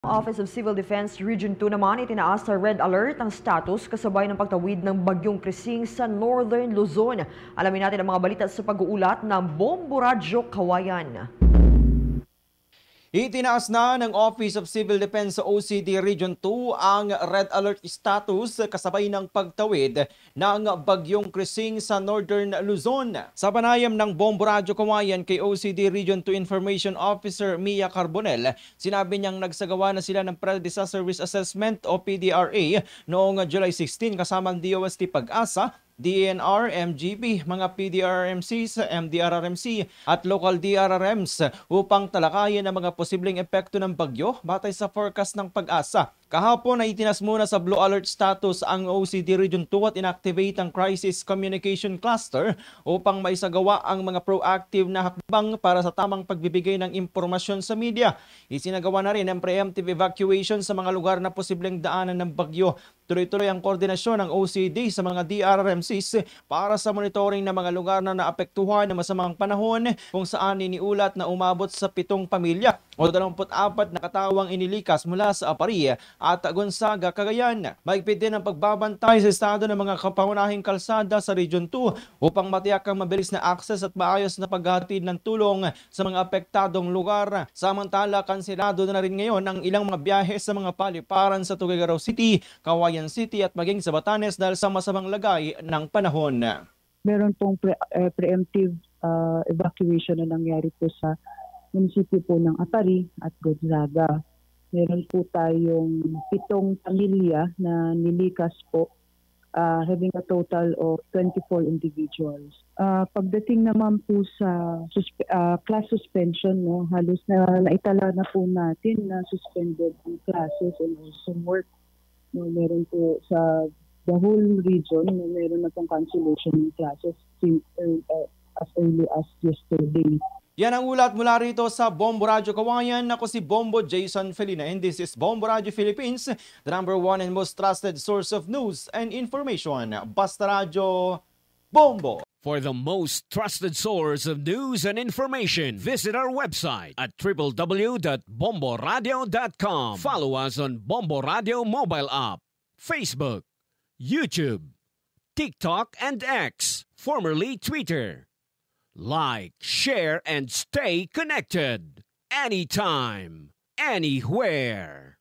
Office of Civil Defense Region 2 naman itinaas sa red alert ang status kasabay ng pagtawid ng bagyong Krising sa Northern Luzon. Alamin natin ang mga balita sa pag-uulat ng Bombo Radyo Kawayan. Itinaas na ng Office of Civil Defense sa OCD Region 2 ang red alert status kasabay ng pagtawid ng bagyong Krising sa Northern Luzon. Sa panayam ng Bombo Radyo Kawayan kay OCD Region 2 Information Officer Mia Carbonel, sinabi niyang nagsagawa na sila ng Pre-Disaster Risk Assessment o PDRA noong July 16 kasama ang DOST Pag-asa, DNR, MGB, mga PDRRMCs, MDRRMC at local DRRMs upang talakayin ang mga posibleng epekto ng bagyo batay sa forecast ng Pag-asa. Kahapon ay itinas muna sa blue alert status ang OCD Region 2 at inactivate ang Crisis Communication Cluster upang maisagawa ang mga proactive na hakbang para sa tamang pagbibigay ng impormasyon sa media. Isinagawa na rin ang preemptive evacuation sa mga lugar na posibleng daanan ng bagyo. Tuloy-tuloy ang koordinasyon ng OCD sa mga DRRMCs para sa monitoring ng mga lugar na naapektuhan ng masamang panahon kung saan iniulat na umabot sa 7 pamilya o 24 na katawang inilikas mula sa Apari at Gonzaga, Cagayan. Mahigpit din ang pagbabantay sa estado ng mga kapangunahing kalsada sa Region 2 upang matiyak ang mabilis na akses at maayos na paghatid ng tulong sa mga apektadong lugar. Samantala, kanselado na rin ngayon ang ilang mga biyahe sa mga paliparan sa Tuguegarao City, Kawayan City at maging sa Batanes dahil sa masamang lagay ng panahon. Meron pong preemptive evacuation na nangyari po sa munisipyo po ng Apari at Gonzaga. Meron po tayong 7 pamilya na nilikas po, having a total of 24 individuals. Pagdating naman po sa class suspension, no, halos na naitala na po natin na suspended ang classes and also work. No, meron po sa the whole region, no, meron na pong cancellation ng classes as early as yesterday. Yan ang ulat mula rito sa Bombo Radyo Kawayan. Ako si Bombo Jason Felina and this is Bombo Radyo Philippines, the #1 and most trusted source of news and information. Basta Radyo Bombo. For the most trusted source of news and information, visit our website at www.bomboradio.com. Follow us on Bombo Radio mobile app, Facebook, YouTube, TikTok, and X, formerly Twitter. Like, share, and stay connected. Anytime, anywhere.